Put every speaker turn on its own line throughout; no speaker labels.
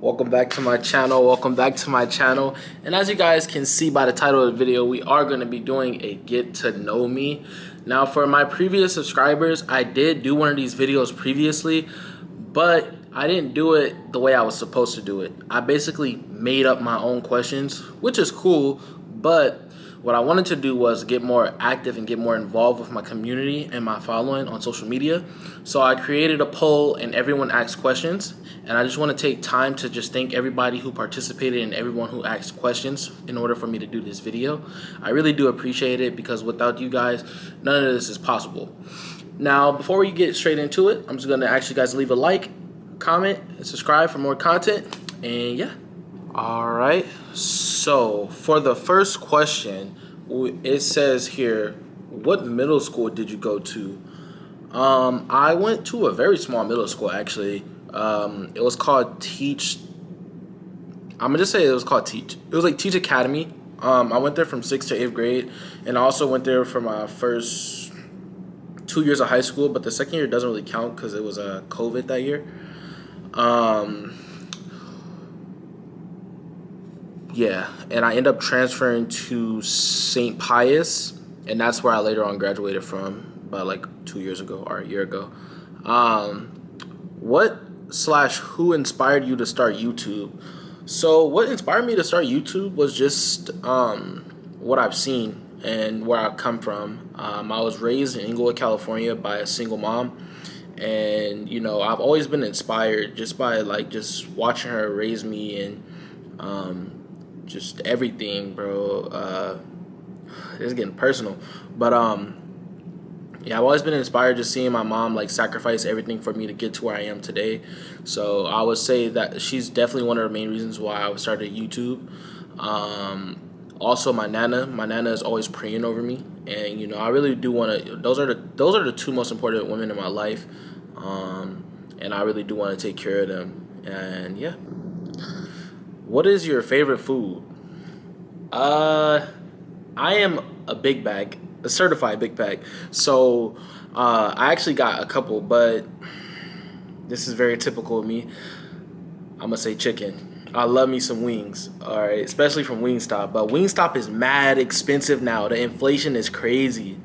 Welcome back to my channel. And as you guys can see by the title of the video, we are going to be doing a get to know me. Now, for my previous subscribers, I did do one of these videos previously, but I didn't do it the way I was supposed to do it. I basically made up my own questions, which is cool, but what I wanted to do was get more active and get more involved with my community and my following on social media. So I created a poll and everyone asked questions. And I just want to take time to just thank everybody who participated and everyone who asked questions in order for me to do this video. I really do appreciate it because without you guys, none of this is possible. Now, before we get straight into it, I'm just going to ask you guys to leave a like, comment, and subscribe for more content. And yeah. All right. So for the first question, it says here, what middle school did you go to? I went to a very small middle school, actually. It was called Teach. I'm gonna just say it was called Teach. It was like Teach Academy. I went there from 6th to 8th grade, and I also went there for my first 2 years of high school. But the second year doesn't really count because it was COVID that year. Yeah, and I ended up transferring to St. Pius, and that's where I later on graduated from, about like 2 years ago or a year ago. Who inspired you to start YouTube? So what inspired me to start YouTube was just what I've seen and where I've come from. I was raised in Inglewood, California by a single mom, and you know, I've always been inspired just by just watching her raise me and just everything, bro. It's getting personal, but yeah, I've always been inspired just seeing my mom sacrifice everything for me to get to where I am today. So I would say that she's definitely one of the main reasons why I started YouTube. Also, my nana is always praying over me, and you know, I really do want to. Those are the two most important women in my life, and I really do want to take care of them. And yeah, what is your favorite food? I am a big bag. A certified big bag. So I actually got a couple, but this is very typical of me. I'm gonna say chicken. I love me some wings, all right, especially from Wingstop. But Wingstop is mad expensive now. The inflation is crazy.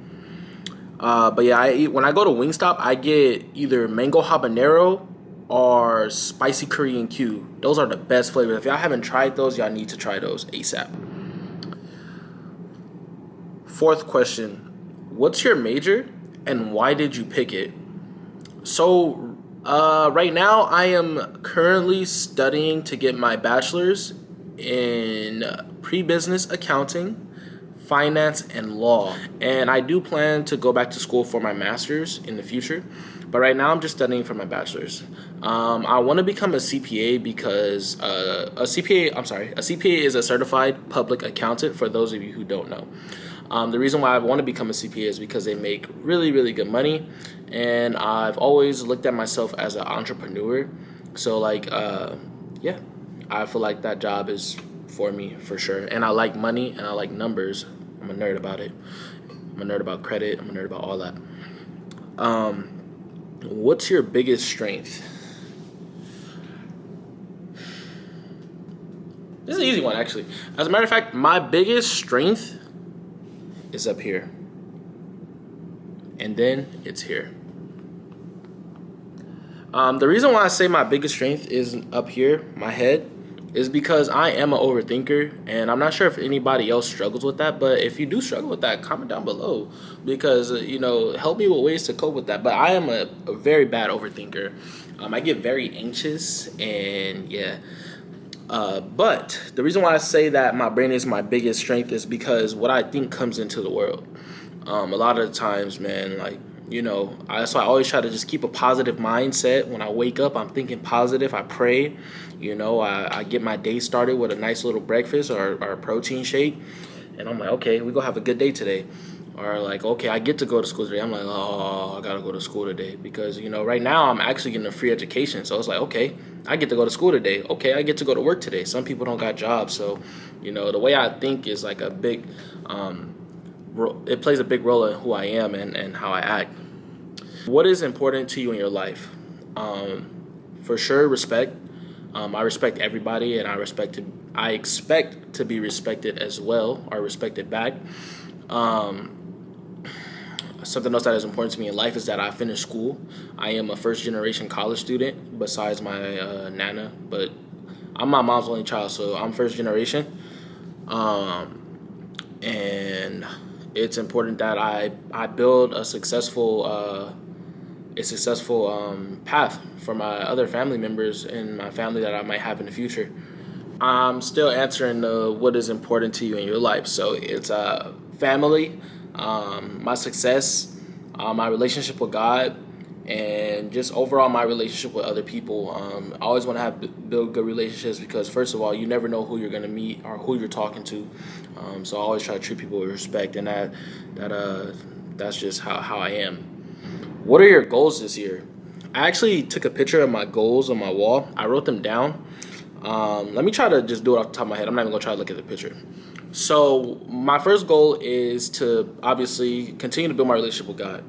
But yeah, when I go to Wingstop, I get either mango habanero or spicy Korean Q. Those are the best flavors. If y'all haven't tried those, y'all need to try those ASAP. Fourth question, what's your major and why did you pick it? So right now I am currently studying to get my bachelor's in pre-business accounting, finance, and law. And I do plan to go back to school for my master's in the future. But right now I'm just studying for my bachelor's. I want to become a CPA because a CPA is a certified public accountant, for those of you who don't know. The reason why I want to become a CPA is because they make really, really good money, and I've always looked at myself as an entrepreneur. So yeah, I feel like that job is for me for sure. And I like money and I like numbers. I'm a nerd about it. I'm a nerd about credit. I'm a nerd about all that. What's your biggest strength? This is an easy one, actually. As a matter of fact, my biggest strength is up here, and then it's here. The reason why I say my biggest strength is up here, my head, is because I am an overthinker, and I'm not sure if anybody else struggles with that, but if you do struggle with that, comment down below, because you know, help me with ways to cope with that. But I am a very bad overthinker. I get very anxious, and yeah. But the reason why I say that my brain is my biggest strength is because what I think comes into the world. A lot of the times, man, you know, so I always try to just keep a positive mindset. When I wake up, I'm thinking positive. I pray, you know, I get my day started with a nice little breakfast or a protein shake. And I'm like, okay, we're going to have a good day today. Or okay, I get to go to school today. I'm like, oh, I got to go to school today. Because, you know, right now I'm actually getting a free education. So it's like, okay, I get to go to school today. Okay, I get to go to work today. Some people don't got jobs. So, you know, the way I think is a big, it plays a big role in who I am and how I act. What is important to you in your life? For sure, respect. I respect everybody, and I expect to be respected as well, or respected back. Something else that is important to me in life is that I finished school. I am a first generation college student besides my nana, but I'm my mom's only child, so I'm first generation. And it's important that I build a successful path for my other family members and my family that I might have in the future. I'm still answering what is important to you in your life. So it's family, my success, my relationship with God, and just overall my relationship with other people. I always want to build good relationships because first of all, you never know who you're gonna meet or who you're talking to. So I always try to treat people with respect, and that's just how I am. What are your goals this year? I actually took a picture of my goals on my wall. I wrote them down. Let me try to just do it off the top of my head. I'm not even gonna try to look at the picture. So my first goal is to obviously continue to build my relationship with God.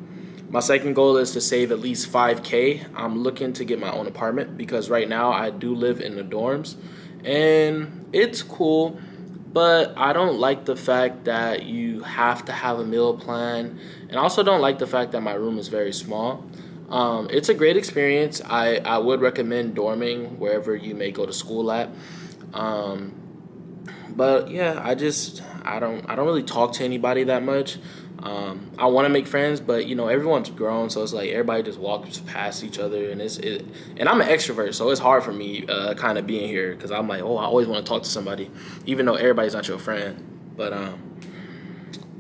My second goal is to save at least 5K. I'm looking to get my own apartment because right now I do live in the dorms and it's cool, but I don't like the fact that you have to have a meal plan, and I also don't like the fact that my room is very small. It's a great experience. I would recommend dorming wherever you may go to school at. Um, but yeah, I don't really talk to anybody that much. I want to make friends, but everyone's grown, so it's like everybody just walks past each other, and and I'm an extrovert, so it's hard for me kind of being here because I'm like, oh, I always want to talk to somebody, even though everybody's not your friend. But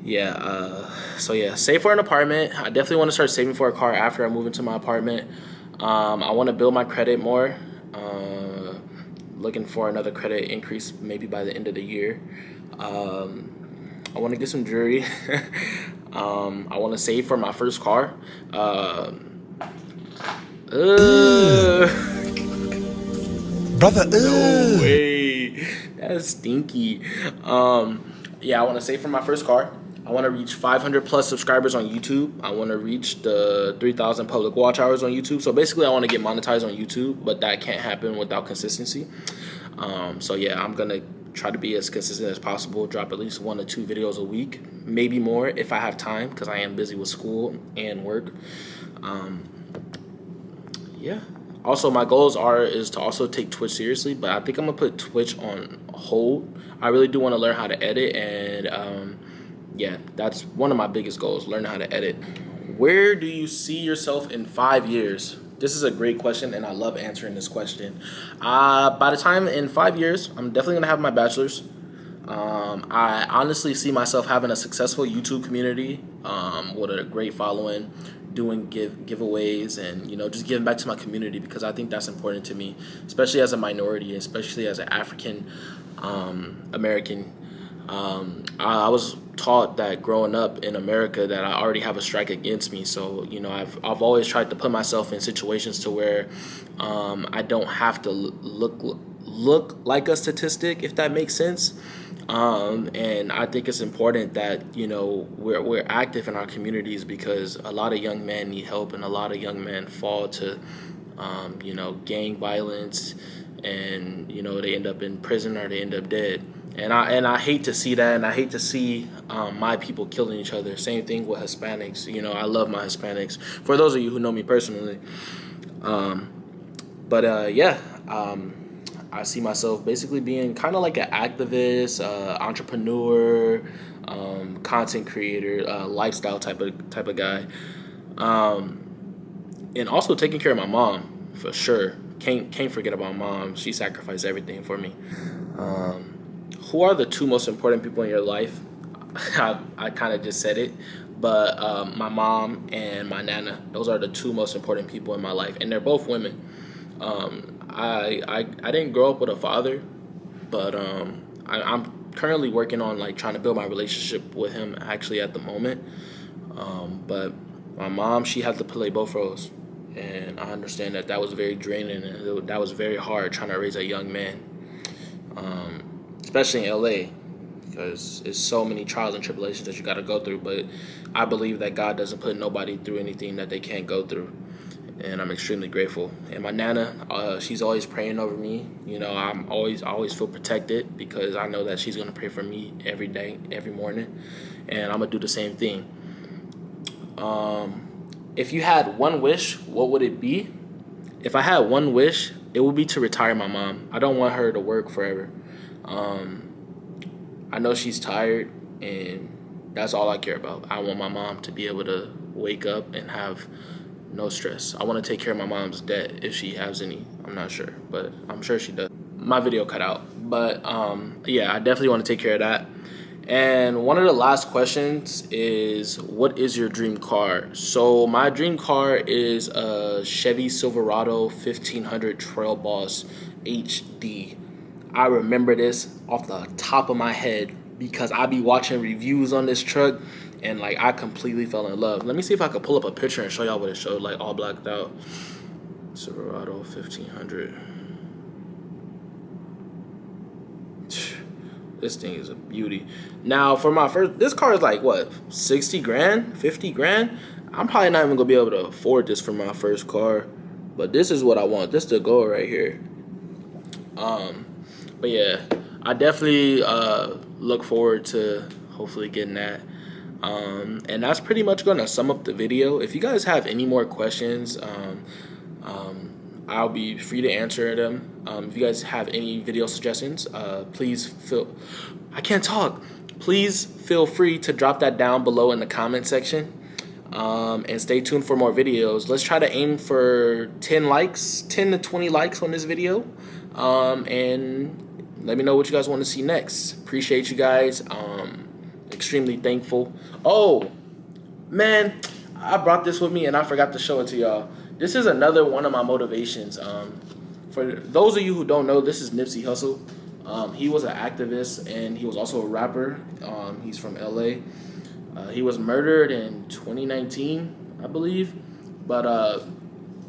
yeah, so yeah, save for an apartment. I definitely want to start saving for a car after I move into my apartment. I want to build my credit more. Looking for another credit increase maybe by the end of the year. I want to get some jewelry. I want to save for my first car.
Brother,
No way. That's stinky. Yeah, I want to save for my first car. I want to reach 500 plus subscribers on YouTube. I want to reach the 3,000 public watch hours on YouTube. So basically, I want to get monetized on YouTube, but that can't happen without consistency. So yeah, I'm gonna try to be as consistent as possible. Drop at least 1 to 2 videos a week, maybe more if I have time, because I am busy with school and work. Yeah. Also, my goals is to also take Twitch seriously, but I think I'm gonna put Twitch on hold. I really do want to learn how to edit, and yeah, that's one of my biggest goals: learn how to edit. Where do you see yourself in 5 years? This is a great question, and I love answering this question. By the time in 5 years, I'm definitely gonna have my bachelor's. I honestly see myself having a successful YouTube community with a great following, doing giveaways, and just giving back to my community because I think that's important to me, especially as a minority, especially as an African American. I was taught that growing up in America that I already have a strike against me. So I've always tried to put myself in situations to where I don't have to look like a statistic, if that makes sense. And I think it's important that we're active in our communities because a lot of young men need help and a lot of young men fall to gang violence, and they end up in prison or they end up dead. And I hate to see that, and I hate to see my people killing each other. Same thing with Hispanics. I love my Hispanics. For those of you who know me personally, yeah, I see myself basically being kind of like an activist, entrepreneur, content creator, lifestyle type of guy, and also taking care of my mom for sure. Can't forget about mom. She sacrificed everything for me. Who are the 2 most important people in your life? I kind of just said it, but my mom and my nana. Those are the 2 most important people in my life, and they're both women. I didn't grow up with a father, but I'm currently working on trying to build my relationship with him actually at the moment. But my mom, she had to play both roles, and I understand that was very draining and that was very hard trying to raise a young man. Especially in LA, because it's so many trials and tribulations that you got to go through. But I believe that God doesn't put nobody through anything that they can't go through. and I'm extremely grateful. And my Nana, she's always praying over me. You know, I always feel protected because I know that she's gonna pray for me every day, every morning, and I'm gonna do the same thing. If you had one wish, what would it be? If I had one wish, it would be to retire my mom. I don't want her to work forever. I know she's tired, and that's all I care about. I want my mom to be able to wake up and have no stress. I want to take care of my mom's debt if she has any. I'm not sure, but I'm sure she does. My video cut out, but yeah, I definitely want to take care of that. And one of the last questions is, what is your dream car? So my dream car is a Chevy Silverado 1500 Trail Boss HD. I remember this off the top of my head because I be watching reviews on this truck, and like I completely fell in love. Let me see if I can pull up a picture and show y'all what it showed, like all blacked out. Silverado 1500. This thing is a beauty. Now for my first, this car is like what, 60 grand, 50 grand. I'm probably not even gonna be able to afford this for my first car, but this is what I want. This to go right here. But yeah, I definitely look forward to hopefully getting that. And that's pretty much gonna sum up the video. If you guys have any more questions, I'll be free to answer them. If you guys have any video suggestions, please feel free to drop that down below in the comment section. And stay tuned for more videos. Let's try to aim for 10 to 20 likes on this video. And let me know what you guys want to see next. Appreciate you guys. Extremely thankful. Oh, man, I brought this with me and I forgot to show it to y'all. This is another one of my motivations. For those of you who don't know, this is Nipsey Hussle. He was an activist and he was also a rapper. He's from LA. He was murdered in 2019, I believe. But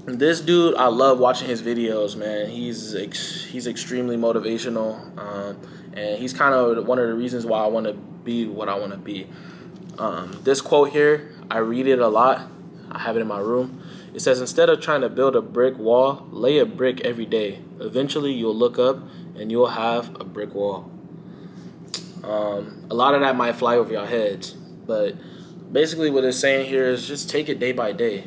this dude, I love watching his videos, man. He's extremely motivational, and he's kind of one of the reasons why I want to be what I want to be. This quote here, I read it a lot. I have it in my room. It says, instead of trying to build a brick wall, lay a brick every day. Eventually, you'll look up and you'll have a brick wall. A lot of that might fly over your heads, but basically what it's saying here is just take it day by day.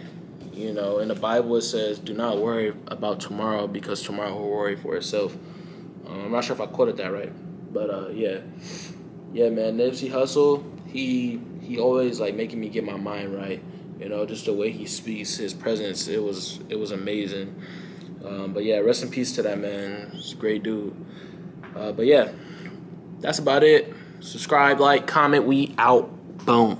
You know, in the Bible it says, do not worry about tomorrow because tomorrow will worry for itself. I'm not sure if I quoted that right, but yeah, man. Nipsey Hussle, he always like making me get my mind right. You know, just the way he speaks, his presence, it was amazing. But yeah, rest in peace to that man. He's a great dude. But yeah, that's about it. Subscribe, like, comment. We out. Boom.